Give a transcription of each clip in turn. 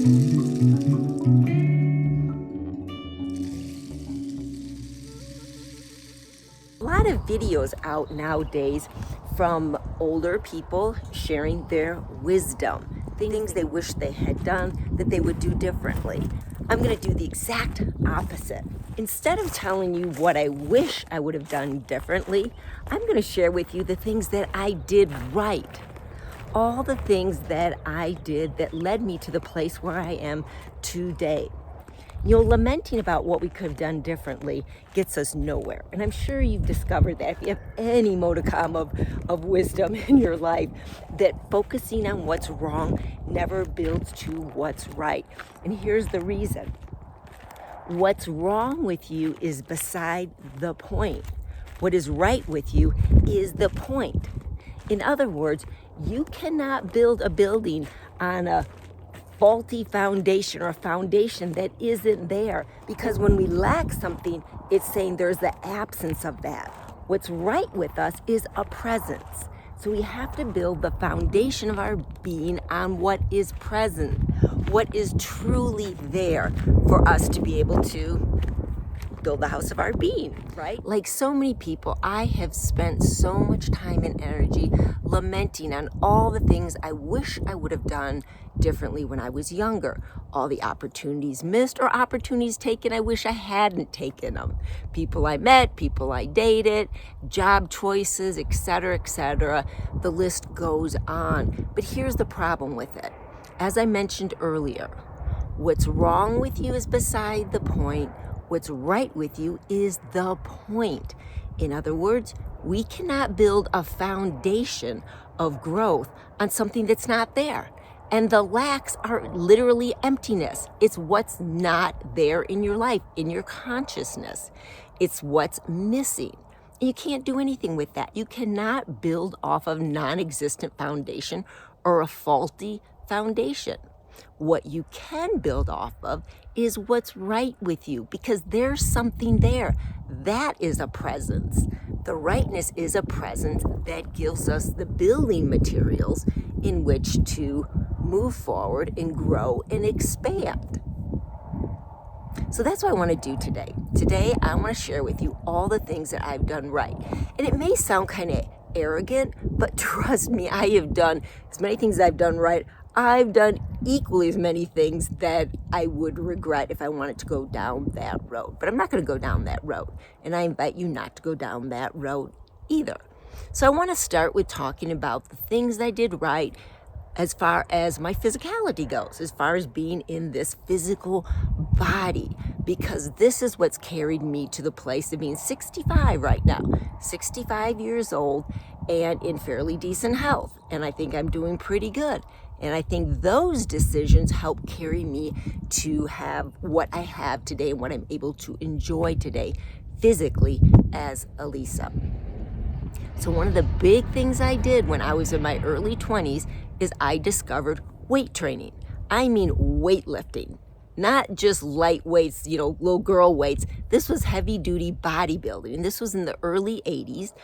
A lot of videos out nowadays from older people sharing their wisdom, things they wish they had done that they would do differently. I'm going to do the exact opposite. Instead of telling you what I wish I would have done differently, I'm going to share with you the things that I did right. All the things that I did that led me to the place where I am today. You know, lamenting about what we could have done differently gets us nowhere. And I'm sure you've discovered that if you have any modicum of wisdom in your life, that focusing on what's wrong never builds to what's right. And here's the reason. What's wrong with you is beside the point. What is right with you is the point. In other words, you cannot build a building on a faulty foundation or a foundation that isn't there, because when we lack something, it's saying there's the absence of that. What's right with us is a presence. So we have to build the foundation of our being on what is present, what is truly there for us to be able to build the house of our being, right? Like so many people, I have spent so much time and energy lamenting on all the things I wish I would have done differently when I was younger. All the opportunities missed or opportunities taken I wish I hadn't taken them. People I met, people I dated, job choices, etc., etc. The list goes on. But here's the problem with it. As I mentioned earlier, what's wrong with you is beside the point. What's right with you is the point. In other words, we cannot build a foundation of growth on something that's not there. And the lacks are literally emptiness. It's what's not there in your life, in your consciousness. It's what's missing. And you can't do anything with that. You cannot build off of non-existent foundation or a faulty foundation. What you can build off of is what's right with you, because there's something there. That is a presence. The rightness is a presence that gives us the building materials in which to move forward and grow and expand. So that's what I want to do today. Today, I want to share with you all the things that I've done right. And it may sound kind of arrogant, but trust me, I have done as many things I've done right. I've done equally as many things that I would regret if I wanted to go down that road. But I'm not going to go down that road. And I invite you not to go down that road either. So I want to start with talking about the things I did right as far as my physicality goes, as far as being in this physical body, because this is what's carried me to the place of being 65 right now, 65 years old and in fairly decent health. And I think I'm doing pretty good. And I think those decisions help carry me to have what I have today and what I'm able to enjoy today physically as Elisa. So one of the big things I did when I was in my early 20s is I discovered weight training. I mean weightlifting, not just light weights, little girl weights. This was heavy duty bodybuilding. And this was in the early 80s.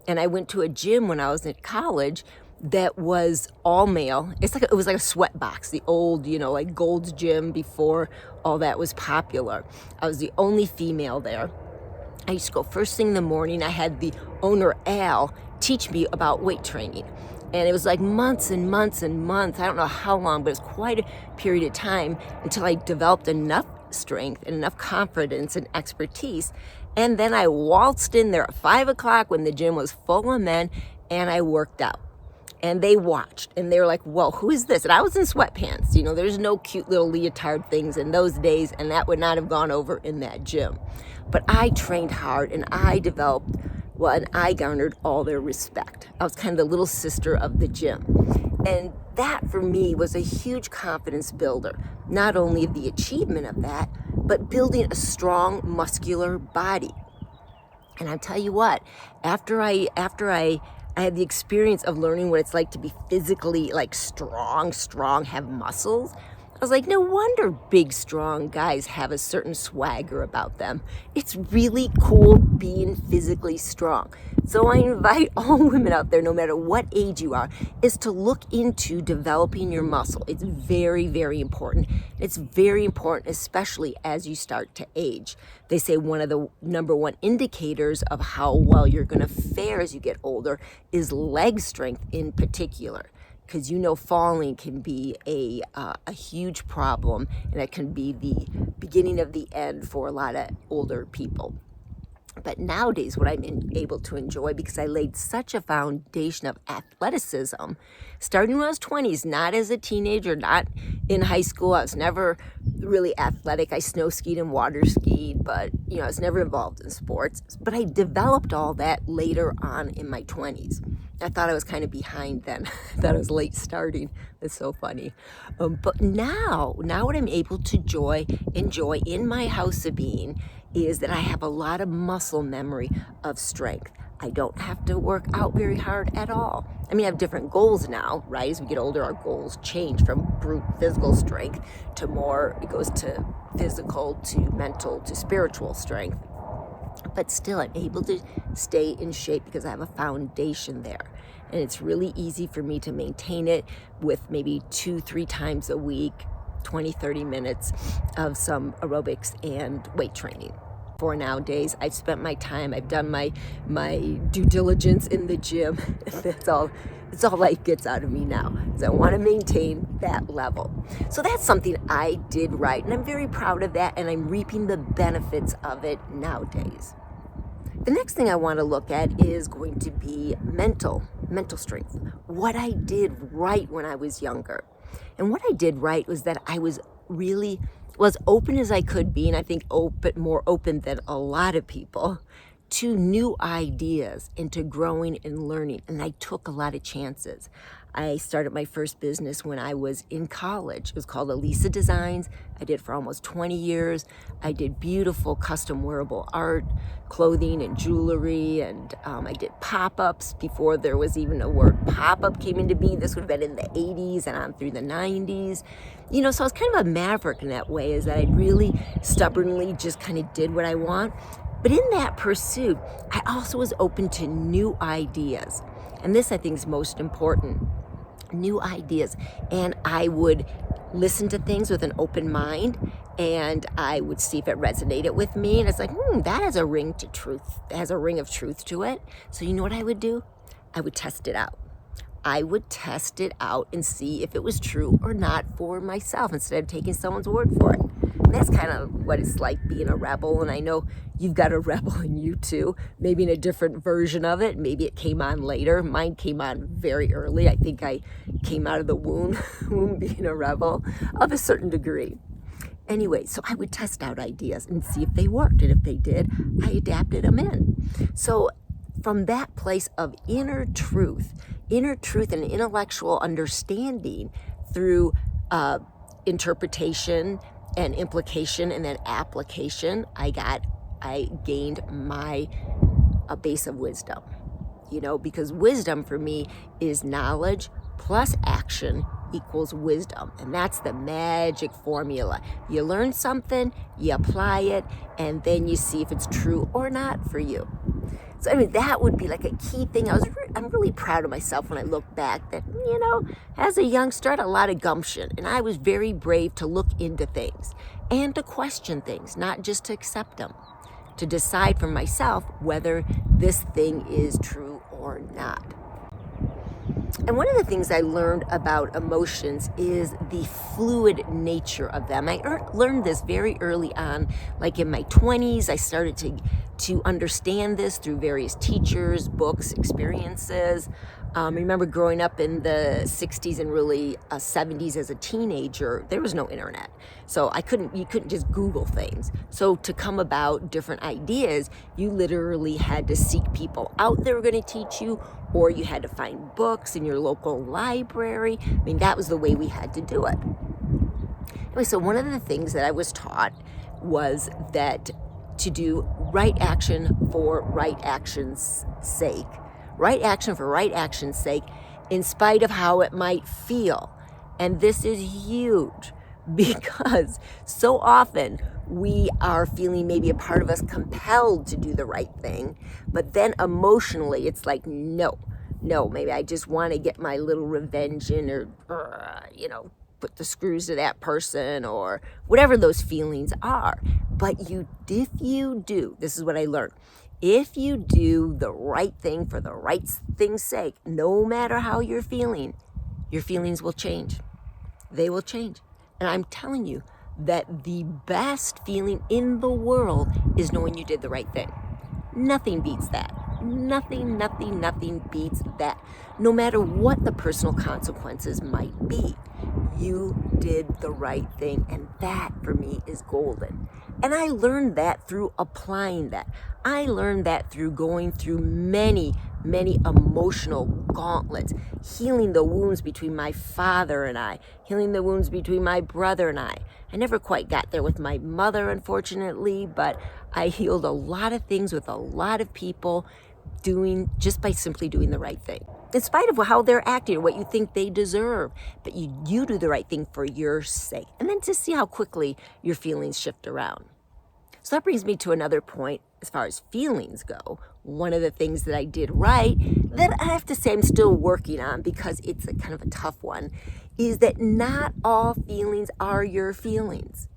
And I went to a gym when I was in college that was all male. It was like a sweat box, the old, like Gold's Gym before all that was popular. I was the only female there. I used to go first thing in the morning. I had the owner, Al, teach me about weight training. And it was like months and months and months. I don't know how long, but it was quite a period of time until I developed enough strength and enough confidence and expertise. And then I waltzed in there at 5 o'clock when the gym was full of men, and I worked out. And they watched, and they were like, whoa, who is this? And I was in sweatpants. There's no cute little leotard things in those days, and that would not have gone over in that gym. But I trained hard, and I developed, and I garnered all their respect. I was kind of the little sister of the gym. And that, for me, was a huge confidence builder. Not only the achievement of that, but building a strong, muscular body. And I'll tell you what, after I had the experience of learning what it's like to be physically strong, have muscles. I was like, no wonder big, strong guys have a certain swagger about them. It's really cool being physically strong. So I invite all women out there, no matter what age you are, is to look into developing your muscle. It's very, very important. It's very important, especially as you start to age. They say one of the number one indicators of how well you're going to fare as you get older is leg strength in particular. Because falling can be a huge problem, and it can be the beginning of the end for a lot of older people. But nowadays, what I'm able to enjoy, because I laid such a foundation of athleticism, starting when I was 20s, not as a teenager, not in high school. I was never really athletic. I snow skied and water skied, but I was never involved in sports. But I developed all that later on in my 20s. I thought I was kind of behind then. I thought I was late starting. It's so funny. But now what I'm able to enjoy in my house of being is that I have a lot of muscle memory of strength. I don't have to work out very hard at all. I mean, I have different goals now, right? As we get older, our goals change from brute physical strength to more, it goes to physical, to mental, to spiritual strength. But still, I'm able to stay in shape because I have a foundation there. And it's really easy for me to maintain it with maybe 2-3 times a week, 20-30 minutes of some aerobics and weight training. For nowadays, I've spent my time, I've done my due diligence in the gym. It's all life gets out of me now. So I want to maintain that level. So that's something I did right, and I'm very proud of that, and I'm reaping the benefits of it nowadays. The next thing I want to look at is going to be mental strength. What I did right when I was younger. And what I did right was that I was really as open as I could be, and I think more open than a lot of people, to new ideas and to growing and learning. And I took a lot of chances. I started my first business when I was in college. It was called Elisa Designs. I did it for almost 20 years. I did beautiful custom wearable art, clothing and jewelry, and I did pop-ups before there was even a word pop-up came into being. This would have been in the 80s and on through the 90s. So I was kind of a maverick in that way, is that I really stubbornly just kind of did what I want. But in that pursuit, I also was open to new ideas. And this, I think, is most important. New ideas. And I would listen to things with an open mind, and I would see if it resonated with me. And it's like, that has a ring to truth. It has a ring of truth to it. So you know what I would do? I would test it out. I would test it out and see if it was true or not for myself instead of taking someone's word for it. And that's kind of what it's like being a rebel. And I know you've got a rebel in you too, maybe in a different version of it. Maybe it came on later. Mine came on very early. I think I came out of the womb being a rebel of a certain degree. Anyway, so I would test out ideas and see if they worked. And if they did, I adapted them in. So from that place of inner truth and intellectual understanding through interpretation and implication and then application, I gained a base of wisdom, because wisdom for me is knowledge plus action equals wisdom. And that's the magic formula. You learn something, you apply it, and then you see if it's true or not for you. So that would be like a key thing. I'm really proud of myself when I look back that, as a youngster, I had a lot of gumption, and I was very brave to look into things and to question things, not just to accept them, to decide for myself whether this thing is true or not. And one of the things I learned about emotions is the fluid nature of them. I learned this very early on, like in my 20s. I started to understand this through various teachers, books, experiences. I remember growing up in the 60s and really 70s as a teenager, there was no internet. So you couldn't just Google things. So to come about different ideas, you literally had to seek people out that were going to teach you, or you had to find books in your local library. That was the way we had to do it. Anyway, so one of the things that I was taught was that to do right action for right action's sake. Right action for right action's sake, in spite of how it might feel. And this is huge, because so often we are feeling maybe a part of us compelled to do the right thing, but then emotionally it's like, no, maybe I just want to get my little revenge in, or put the screws to that person, or whatever those feelings are. But if you do, this is what I learned, if you do the right thing for the right thing's sake, no matter how you're feeling, your feelings will change. They will change. And I'm telling you that the best feeling in the world is knowing you did the right thing. Nothing beats that. Nothing beats that. No matter what the personal consequences might be, you did the right thing. And that for me is golden. And I learned that through applying that. I learned that through going through many emotional gauntlets, healing the wounds between my father and I, healing the wounds between my brother and I. I never quite got there with my mother, unfortunately, but I healed a lot of things with a lot of people just by simply doing the right thing. In spite of how they're acting or what you think they deserve, but you do the right thing for your sake. And then to see how quickly your feelings shift around. So that brings me to another point as far as feelings go. One of the things that I did right, that I have to say I'm still working on because it's a kind of a tough one, is that not all feelings are your feelings.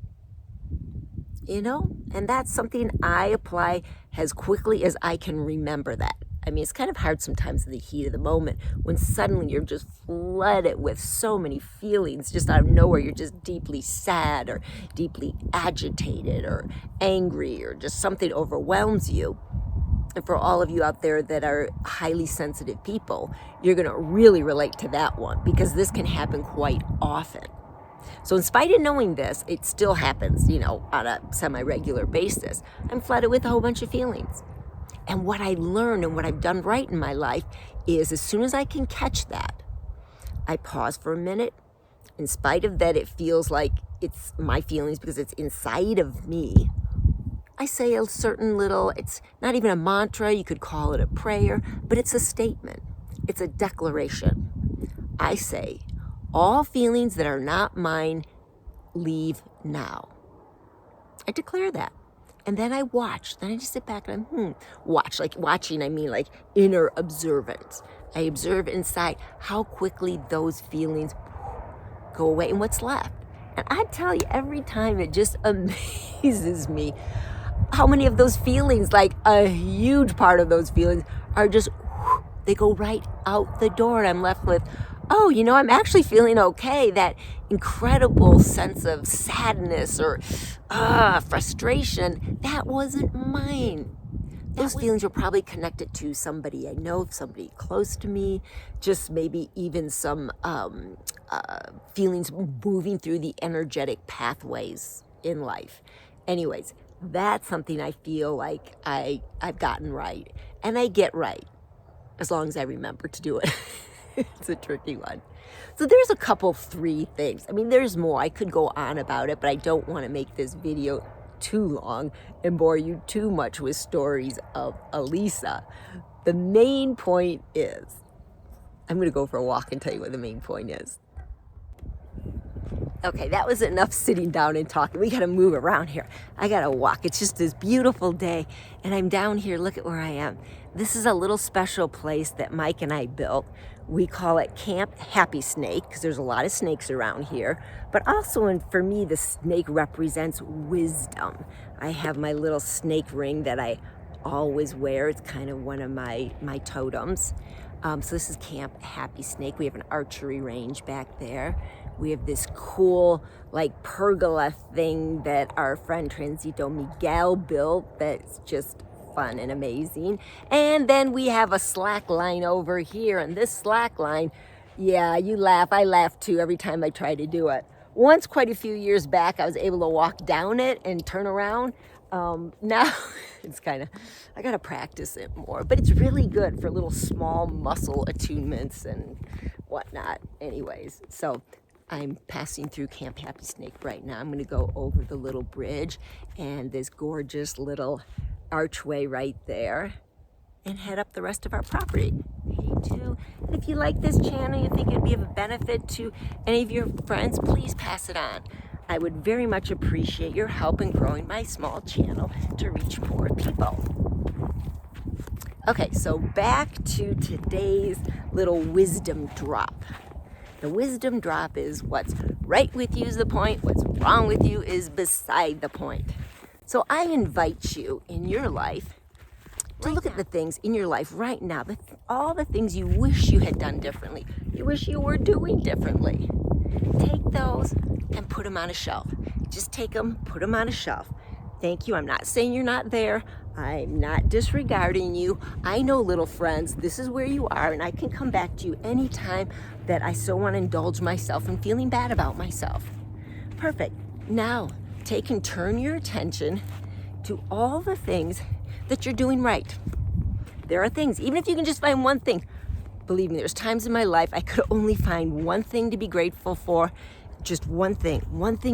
And that's something I apply as quickly as I can remember that. I mean, it's kind of hard sometimes in the heat of the moment when suddenly you're just flooded with so many feelings just out of nowhere. You're just deeply sad or deeply agitated or angry, or just something overwhelms you. And for all of you out there that are highly sensitive people, you're going to really relate to that one, because this can happen quite often. So in spite of knowing this, it still happens, on a semi-regular basis. I'm flooded with a whole bunch of feelings. And what I learned and what I've done right in my life is, as soon as I can catch that, I pause for a minute. In spite of that, it feels like it's my feelings because it's inside of me. I say a certain little, it's not even a mantra, you could call it a prayer, but it's a statement. It's a declaration. I say, all feelings that are not mine, leave now. I declare that. And then I watch. Then I just sit back and watch. Like watching, I mean like inner observance. I observe inside how quickly those feelings go away and what's left. And I tell you, every time it just amazes me how many of those feelings, like a huge part of those feelings, are just, they go right out the door, and I'm left with, I'm actually feeling okay. That incredible sense of sadness or frustration, that wasn't mine. Those feelings were probably connected to somebody I know, somebody close to me, just maybe even some feelings moving through the energetic pathways in life. Anyways, that's something I feel like I've gotten right. And I get right, as long as I remember to do it. It's a tricky one. So there's three things. I mean, there's more. I could go on about it, but I don't want to make this video too long and bore you too much with stories of Elisa. The main point is, I'm going to go for a walk and tell you what the main point is. Okay, that was enough sitting down and talking. We got to move around here. I got to walk. It's just this beautiful day, and I'm down here. Look at where I am. This is a little special place that Mike and I built. We call it Camp Happy Snake because there's a lot of snakes around here. But also, for me, the snake represents wisdom. I have my little snake ring that I always wear. It's kind of one of my totems. So this is Camp Happy Snake. We have an archery range back there. We have this cool, like, pergola thing that our friend Transito Miguel built that's just fun and amazing. And then we have a slack line over here. And this slack line, yeah, you laugh. I laugh too every time I try to do it. Once, quite a few years back, I was able to walk down it and turn around. Now it's kind of, I got to practice it more, but it's really good for little small muscle attunements and whatnot. Anyways, so I'm passing through Camp Happy Snake right now. I'm going to go over the little bridge and this gorgeous little archway right there and head up the rest of our property. Hey too. And if you like this channel, you think it'd be of a benefit to any of your friends, please pass it on. I would very much appreciate your help in growing my small channel to reach more people. Okay, so back to today's little wisdom drop. The wisdom drop is what's right with you is the point, what's wrong with you is beside the point. So I invite you in your life to look at the things in your life right now, all the things you wish you had done differently, you wish you were doing differently. Take those and put them on a shelf. Just take them, put them on a shelf. Thank you. I'm not saying you're not there. I'm not disregarding you. I know, little friends, this is where you are, and I can come back to you anytime that I so want to indulge myself in feeling bad about myself. Perfect. Now, take and turn your attention to all the things that you're doing right. There are things, even if you can just find one thing. Believe me, there's times in my life I could only find one thing to be grateful for, just one thing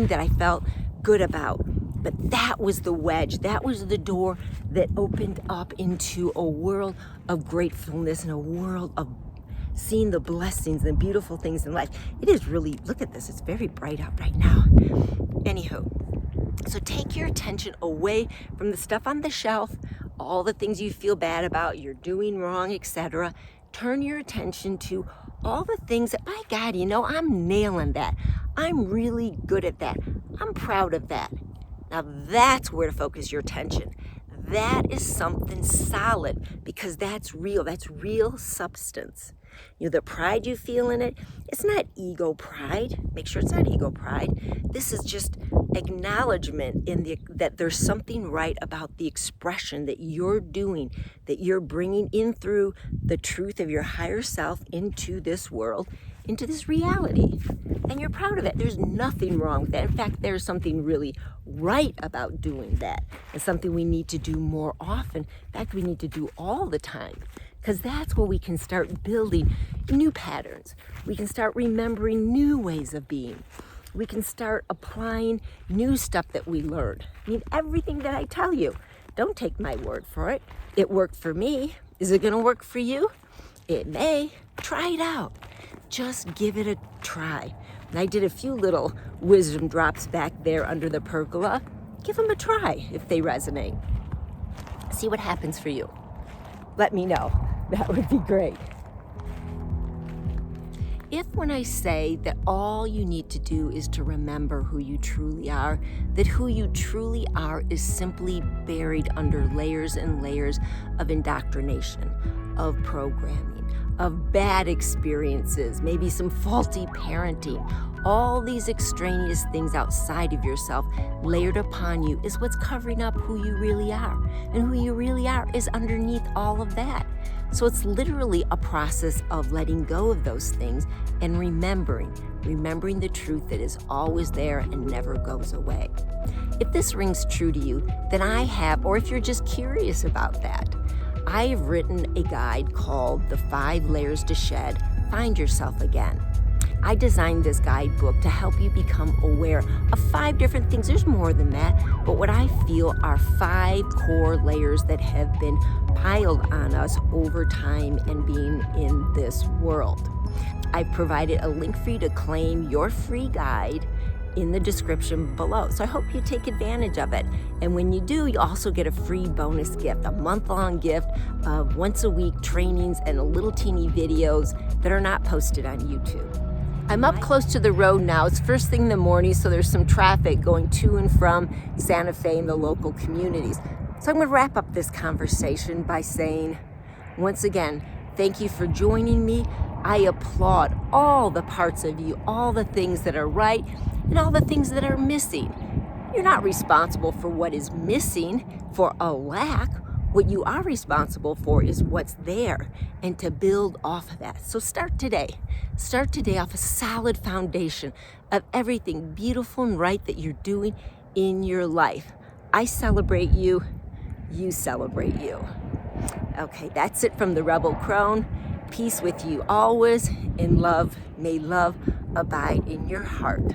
that I felt good about. But that was the wedge, that was the door that opened up into a world of gratefulness and a world of seeing the blessings and the beautiful things in life. It is really, look at this, it's very bright out right now. Anywho, so take your attention away from the stuff on the shelf, all the things you feel bad about, you're doing wrong, etc. Turn your attention to all the things that, my God, I'm nailing that. I'm really good at that. I'm proud of that. Now that's where to focus your attention. That is something solid because that's real substance. The pride you feel in it, it's not ego pride. Make sure it's not ego pride. This is just acknowledgement that there's something right about the expression that you're doing, that you're bringing in through the truth of your higher self into this world, into this reality. And you're proud of it. There's nothing wrong with that. In fact, there's something really right about doing that. It's something we need to do more often. In fact, we need to do all the time. Because that's where we can start building new patterns. We can start remembering new ways of being. We can start applying new stuff that we learned. Everything that I tell you, don't take my word for it. It worked for me. Is it going to work for you? It may. Try it out. Just give it a try. And I did a few little wisdom drops back there under the pergola. Give them a try if they resonate. See what happens for you. Let me know. That would be great. If when I say that all you need to do is to remember who you truly are, that who you truly are is simply buried under layers and layers of indoctrination, of programming, of bad experiences, maybe some faulty parenting, all these extraneous things outside of yourself layered upon you is what's covering up who you really are. And who you really are is underneath all of that. So it's literally a process of letting go of those things and remembering the truth that is always there and never goes away. If this rings true to you, then I have, or if you're just curious about that, I have written a guide called The 5 Layers to Shed, Find Yourself Again. I designed this guidebook to help you become aware of 5 different things. There's more than that, but what I feel are 5 core layers that have been piled on us over time and being in this world. I've provided a link for you to claim your free guide in the description below. So I hope you take advantage of it. And when you do, you also get a free bonus gift, a month-long gift of once a week trainings and little teeny videos that are not posted on YouTube. I'm up close to the road now. It's first thing in the morning, so there's some traffic going to and from Santa Fe and the local communities. So I'm going to wrap up this conversation by saying, once again, thank you for joining me. I applaud all the parts of you, all the things that are right and all the things that are missing. You're not responsible for what is missing, for a lack. What you are responsible for is what's there and to build off of that. So start today. Start today off a solid foundation of everything beautiful and right that you're doing in your life. I celebrate you. You celebrate you. Okay, that's it from the Rebel Crone. Peace with you always. In love, may love abide in your heart.